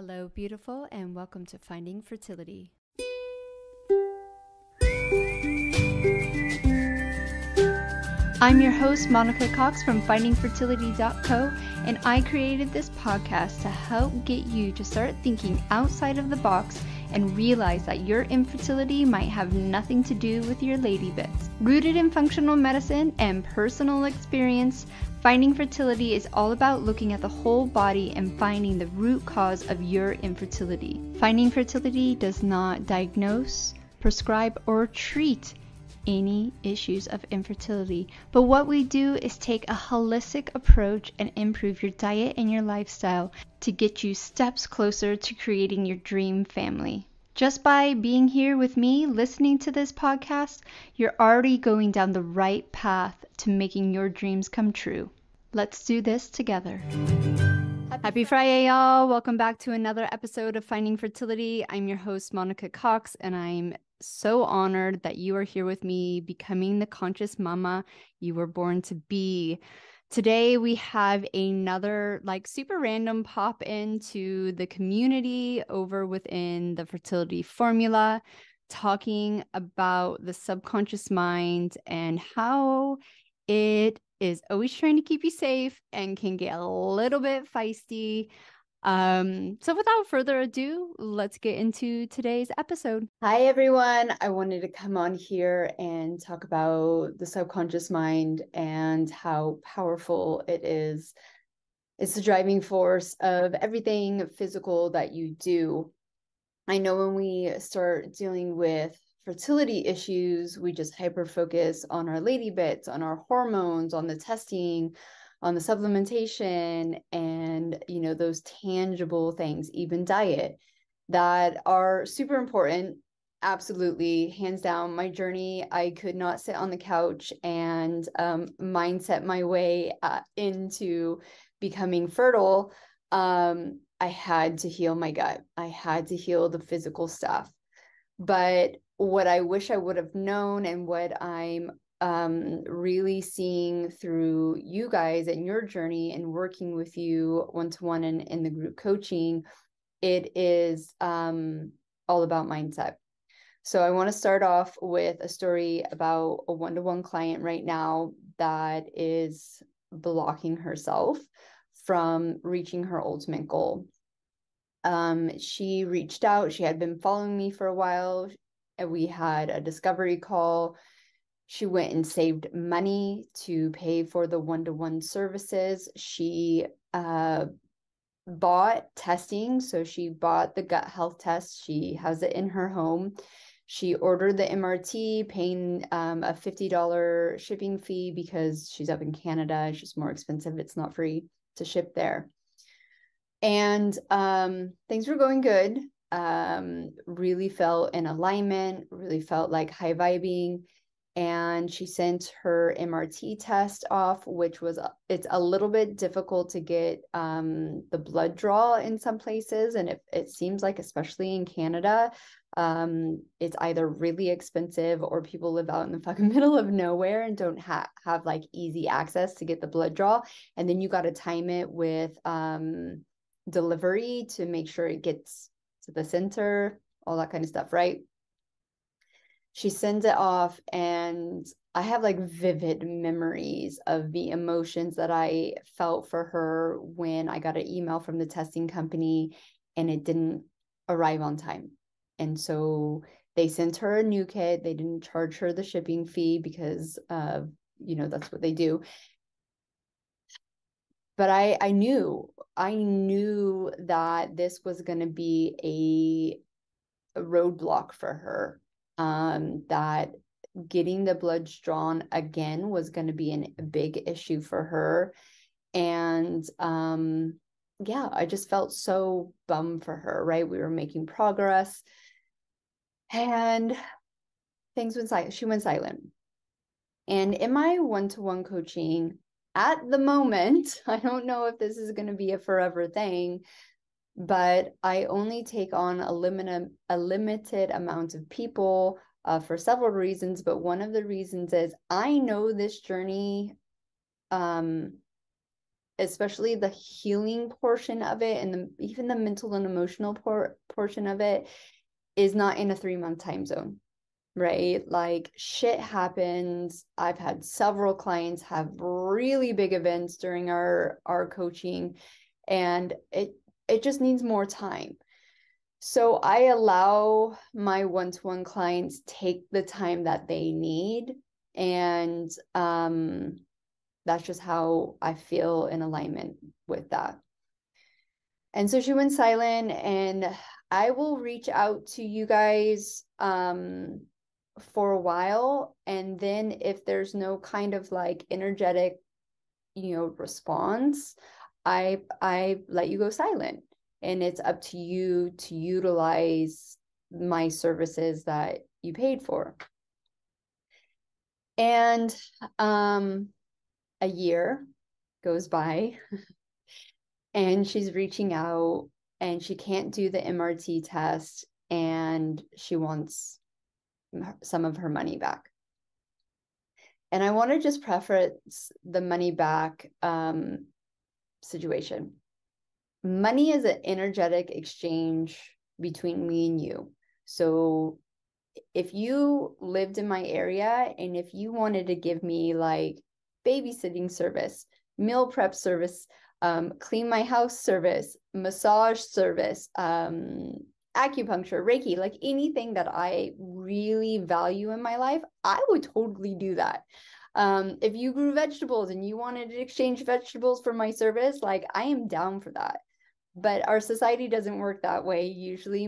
Hello, beautiful, and welcome to Finding Fertility. I'm your host, Monica Cox from findingfertility.co, and I created this podcast to help get you to start thinking outside of the box and realize that your infertility might have nothing to do with your lady bits. Rooted in functional medicine and personal experience, Finding Fertility is all about looking at the whole body and finding the root cause of your infertility. Finding Fertility does not diagnose, prescribe, or treat any issues of infertility, but what we do is take a holistic approach and improve your diet and your lifestyle to get you steps closer to creating your dream family. Just by being here with me, listening to this podcast, you're already going down the right path to making your dreams come true. Let's do this together. Happy Friday, y'all. Welcome back to another episode of Finding Fertility. I'm your host, Monica Cox, and I'm so honored that you are here with me, becoming the conscious mama you were born to be. Today, we have another super random pop into the community over within the fertility formula, talking about the subconscious mind and how it is always trying to keep you safe and can get a little bit feisty. So without further ado, let's get into today's episode. Hi, everyone. I wanted to come on here and talk about the subconscious mind and how powerful it is. It's the driving force of everything physical that you do. I know when we start dealing with fertility issues, we just hyper-focus on our lady bits, on our hormones, on the testing, on the supplementation, and those tangible things, even diet, that are super important. Absolutely, hands down. My journey, I could not sit on the couch and mindset my way into becoming fertile. I had to heal my gut. I had to heal the physical stuff. But what I wish I would have known, and what I'm really seeing through you guys and your journey and working with you one-to-one and in the group coaching, it is all about mindset. So I want to start off with a story about a one-to-one client right now that is blocking herself from reaching her ultimate goal. She reached out. She had been following me for a while, and we had a discovery call. She went and saved money to pay for the one-to-one services. She bought testing. So she bought the gut health test. She has it in her home. She ordered the MRT, paying a $50 shipping fee because she's up in Canada. It's just more expensive. It's not free to ship there. And things were going good. Really felt in alignment, really felt like high vibing. And she sent her MRT test off, which was, it's a little bit difficult to get the blood draw in some places. And it seems like, especially in Canada, it's either really expensive or people live out in the fucking middle of nowhere and don't have like easy access to get the blood draw. And then you got to time it with delivery to make sure it gets to the center, all that kind of stuff, right? She sends it off, and I have like vivid memories of the emotions that I felt for her when I got an email from the testing company and it didn't arrive on time. And so they sent her a new kit. They didn't charge her the shipping fee because that's what they do. But I knew that this was going to be a roadblock for her. That getting the blood drawn again was going to be a big issue for her. And I just felt so bummed for her, right? We were making progress and things went silent. She went silent. And in my one-to-one coaching at the moment, I don't know if this is going to be a forever thing, but I only take on a limited amount of people for several reasons. But one of the reasons is I know this journey especially the healing portion of it and even the mental and emotional portion of it is not in a 3-month time zone, right? Like shit happens. I've had several clients have really big events during our coaching, and it just needs more time. So I allow my one-to-one clients take the time that they need, and that's just how I feel in alignment with that. And so she went silent, and I will reach out to you guys for a while. And then if there's no kind of like energetic, response, I let you go silent. And it's up to you to utilize my services that you paid for. And a year goes by and she's reaching out and she can't do the MRT test and she wants some of her money back. And I want to just preface the money back situation. Money is an energetic exchange between me and you. So if you lived in my area and if you wanted to give me like babysitting service, meal prep service, clean my house service, massage service, acupuncture, Reiki, like anything that I really value in my life, I would totally do that. If you grew vegetables and you wanted to exchange vegetables for my service, like I am down for that. But our society doesn't work that way. Usually,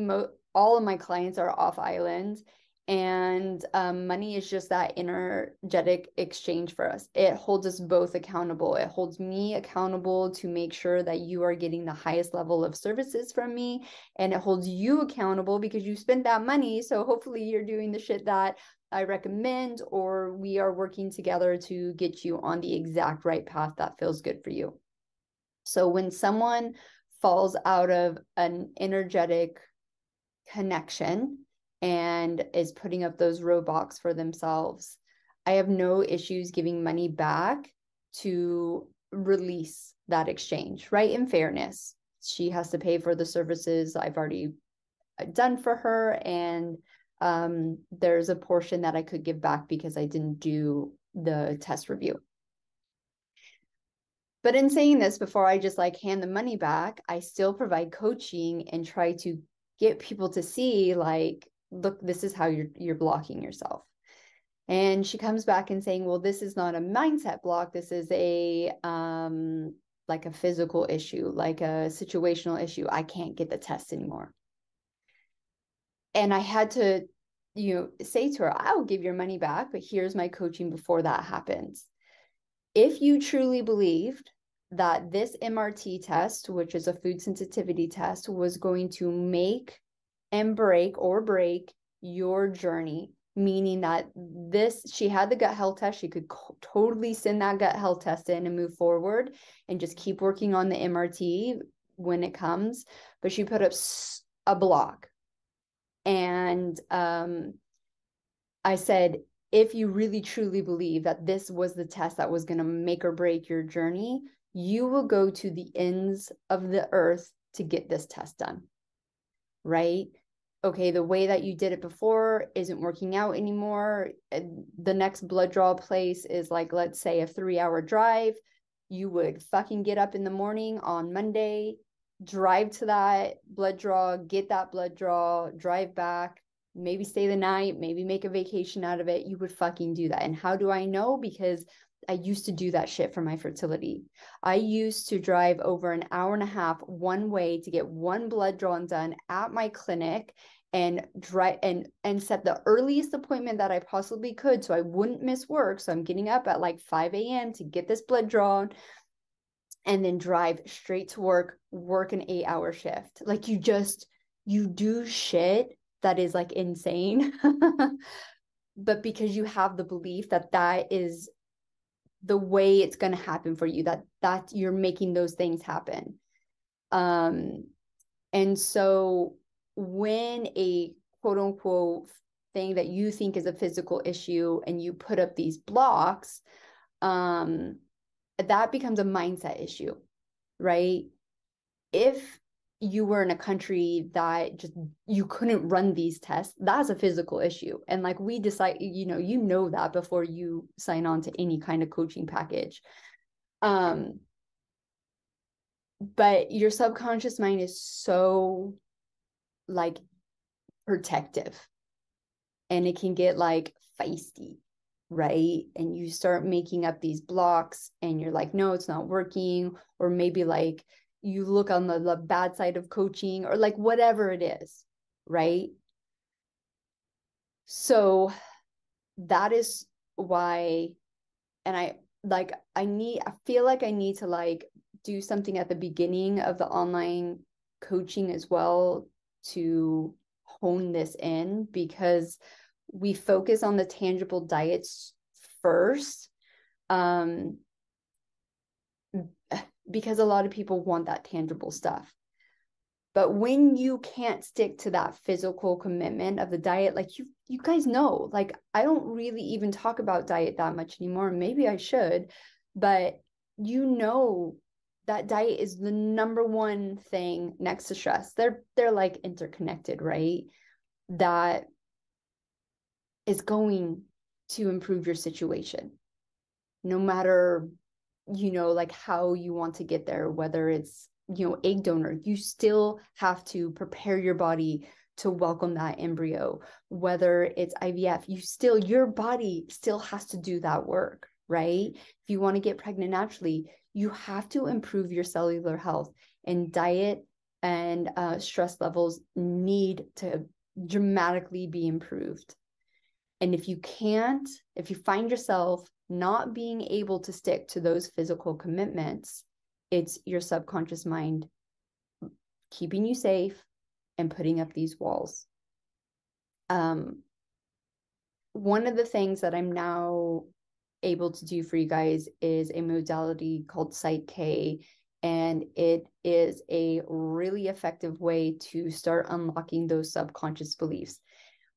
all of my clients are off island, and money is just that energetic exchange for us. It holds us both accountable. It holds me accountable to make sure that you are getting the highest level of services from me, and it holds you accountable because you spent that money. So hopefully you're doing the shit that I recommend, or we are working together to get you on the exact right path that feels good for you. So when someone falls out of an energetic connection and is putting up those roadblocks for themselves, I have no issues giving money back to release that exchange, right? In fairness, she has to pay for the services I've already done for her, and there's a portion that I could give back because I didn't do the test review. But in saying this, before I just like hand the money back, I still provide coaching and try to get people to see like, look, this is how you're blocking yourself. And she comes back and saying, well, this is not a mindset block. This is a like a physical issue, like a situational issue. I can't get the test anymore. And I had to, say to her, I'll give your money back, but here's my coaching before that happens. If you truly believed that this MRT test, which is a food sensitivity test, was going to make and break your journey, meaning that she had the gut health test, she could totally send that gut health test in and move forward and just keep working on the MRT when it comes. But she put up a block. And I said, if you really truly believe that this was the test that was going to make or break your journey, you will go to the ends of the earth to get this test done, right? Okay, the way that you did it before isn't working out anymore. The next blood draw place is like, let's say, a 3-hour drive. You would fucking get up in the morning on Monday, drive to that blood draw, get that blood draw, drive back, maybe stay the night, maybe make a vacation out of it. You would fucking do that. And how do I know? Because I used to do that shit for my fertility. I used to drive over an hour and a half one way to get one blood drawn done at my clinic and drive and set the earliest appointment that I possibly could so I wouldn't miss work. So I'm getting up at like 5 a.m. to get this blood drawn and then drive straight to work an 8-hour shift. Like you do shit that is like insane. But because you have the belief that that is the way it's going to happen for you, that you're making those things happen. And so when a quote unquote thing that you think is a physical issue and you put up these blocks, that becomes a mindset issue. right? If you were in a country that just you couldn't run these tests, that's a physical issue. And like we decide, you know that before you sign on to any kind of coaching package. But your subconscious mind is so like protective, and it can get like feisty, right? And you start making up these blocks and you're like, no, it's not working. Or maybe like you look on the bad side of coaching, or like whatever it is, right? So that is why, and I feel like I need to like do something at the beginning of the online coaching as well to hone this in, because we focus on the tangible diets first, because a lot of people want that tangible stuff. But when you can't stick to that physical commitment of the diet, like you guys know, like I don't really even talk about diet that much anymore. Maybe I should, but that diet is the number one thing next to stress. They're like interconnected, right? That is going to improve your situation, no matter, like how you want to get there, whether it's, egg donor, you still have to prepare your body to welcome that embryo. Whether it's IVF, your body still has to do that work, right? If you want to get pregnant naturally, you have to improve your cellular health, and diet and stress levels need to dramatically be improved. And if you find yourself not being able to stick to those physical commitments, it's your subconscious mind keeping you safe and putting up these walls. One of the things that I'm now able to do for you guys is a modality called psyche, and it is a really effective way to start unlocking those subconscious beliefs.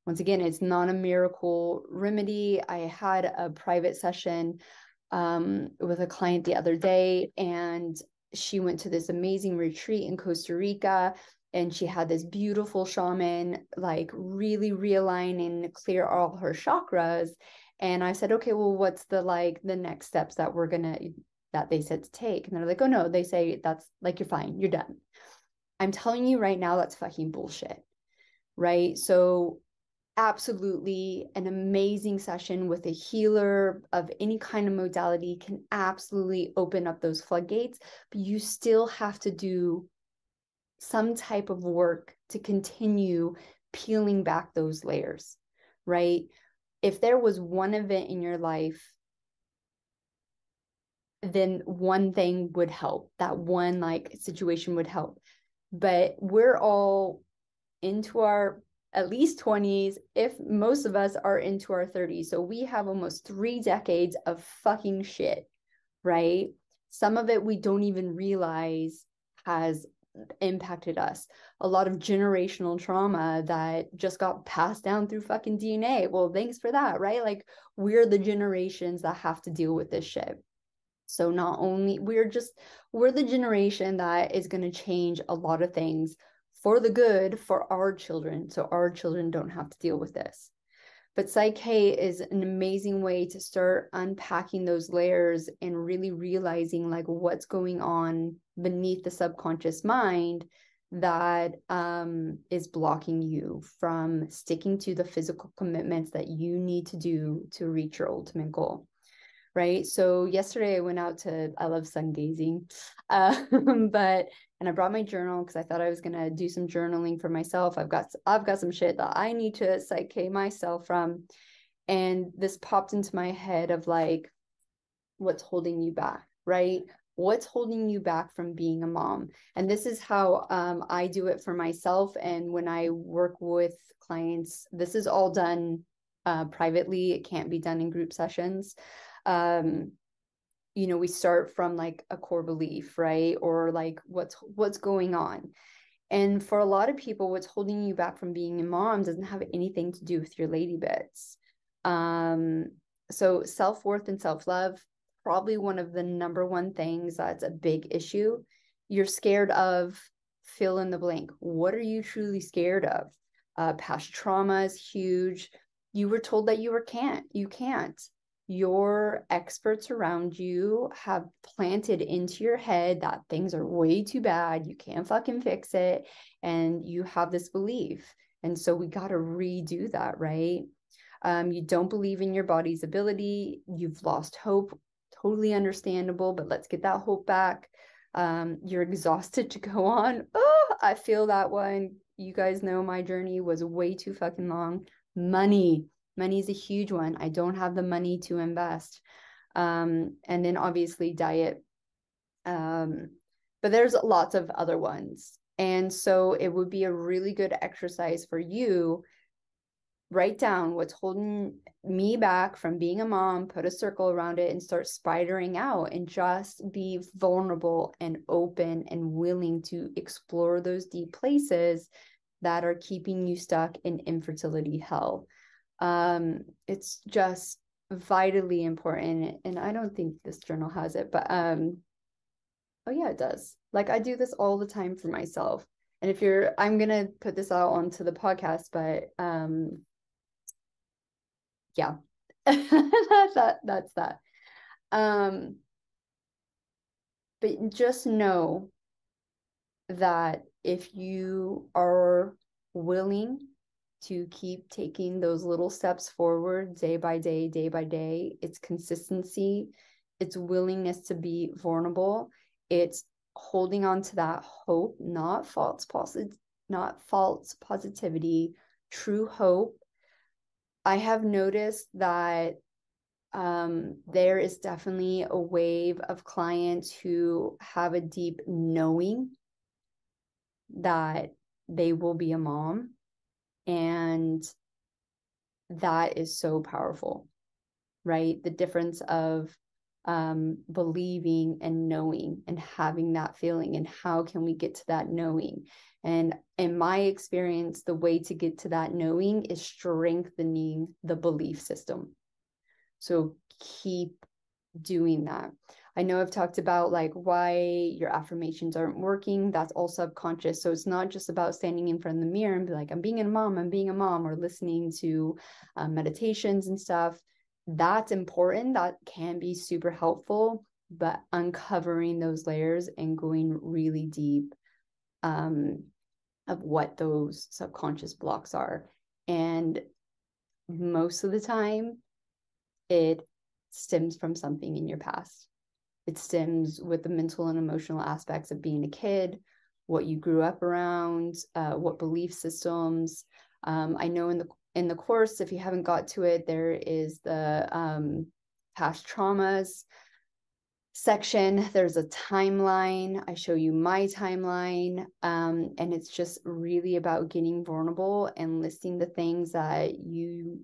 Once again, it's not a miracle remedy. I had a private session with a client the other day, and she went to this amazing retreat in Costa Rica, and she had this beautiful shaman like really realign and clear all her chakras. And I said, okay, well, what's the next steps that they said to take? And they're like, oh no, they say that's like, you're fine, you're done. I'm telling you right now, that's fucking bullshit, right? So absolutely, an amazing session with a healer of any kind of modality can absolutely open up those floodgates, but you still have to do some type of work to continue peeling back those layers, right? If there was one event in your life, then one thing would help. That one situation would help. But we're all into our at least 20s, if most of us are into our 30s. So we have almost 3 decades of fucking shit, right? Some of it we don't even realize has impacted us. A lot of generational trauma that just got passed down through fucking DNA. Well, thanks for that, right? Like, we're the generations that have to deal with this shit. So not only we're the generation that is going to change a lot of things for the good for our children, so our children don't have to deal with this. But psyche is an amazing way to start unpacking those layers and really realizing like what's going on beneath the subconscious mind that is blocking you from sticking to the physical commitments that you need to do to reach your ultimate goal. Right. So yesterday I went out I love sun gazing, and I brought my journal because I thought I was going to do some journaling for myself. I've got some shit that I need to psyche myself from. And this popped into my head of like, what's holding you back, right? What's holding you back from being a mom? And this is how I do it for myself. And when I work with clients, this is all done privately. It can't be done in group sessions. We start from like a core belief, right? Or like what's going on. And for a lot of people, what's holding you back from being a mom doesn't have anything to do with your lady bits. So self-worth and self-love, probably one of the number one things that's a big issue You're scared of fill in the blank. What are you truly scared of? Past trauma is huge. You were told that you can't. Your experts around you have planted into your head that things are way too bad. You can't fucking fix it. And you have this belief. And so we got to redo that, right? You don't believe in your body's ability. You've lost hope. Totally understandable, but let's get that hope back. You're exhausted to go on. Oh, I feel that one. You guys know my journey was way too fucking long. Money is a huge one. I don't have the money to invest. And then obviously diet. But there's lots of other ones. And so it would be a really good exercise for you. Write down what's holding me back from being a mom, put a circle around it, and start spidering out, and just be vulnerable and open and willing to explore those deep places that are keeping you stuck in infertility hell. It's just vitally important. And I don't think this journal has it, but oh yeah, it does. Like, I do this all the time for myself. And if I'm gonna put this out onto the podcast, but yeah, that's that. But just know that if you are willing to keep taking those little steps forward day by day, it's consistency, it's willingness to be vulnerable, it's holding on to that hope, not false positivity, true hope. I have noticed that there is definitely a wave of clients who have a deep knowing that they will be a mom. And that is so powerful, right? The difference of believing and knowing and having that feeling, and how can we get to that knowing? And in my experience, the way to get to that knowing is strengthening the belief system. So keep doing that. I know I've talked about like why your affirmations aren't working. That's all subconscious. So it's not just about standing in front of the mirror and be like, I'm being a mom, or listening to meditations and stuff. That's important. That can be super helpful, but uncovering those layers and going really deep of what those subconscious blocks are. And most of the time, it stems from something in your past. It stems with the mental and emotional aspects of being a kid, what you grew up around, what belief systems. I know in the course, if you haven't got to it, there is the past traumas section. There's a timeline. I show you my timeline. And it's just really about getting vulnerable and listing the things that you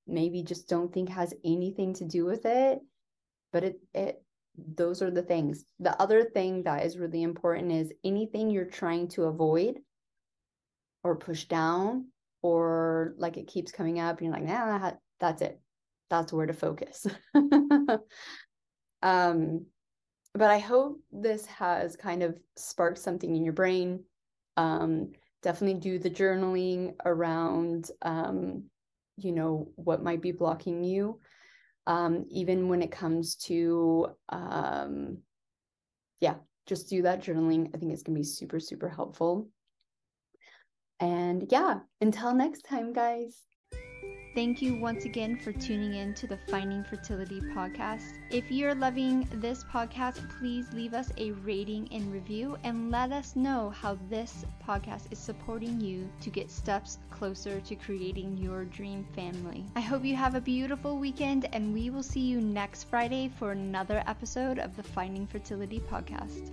maybe just don't think has anything to do with it, but those are the things. The other thing that is really important is anything you're trying to avoid or push down, or like it keeps coming up and you're like, nah, that's it. That's where to focus. But I hope this has kind of sparked something in your brain. Definitely do the journaling around what might be blocking you, even when it comes to just do that journaling. I think it's gonna be super, super helpful. And yeah, until next time, guys. Thank you once again for tuning in to the Finding Fertility podcast. If you're loving this podcast, please leave us a rating and review and let us know how this podcast is supporting you to get steps closer to creating your dream family. I hope you have a beautiful weekend, and we will see you next Friday for another episode of the Finding Fertility podcast.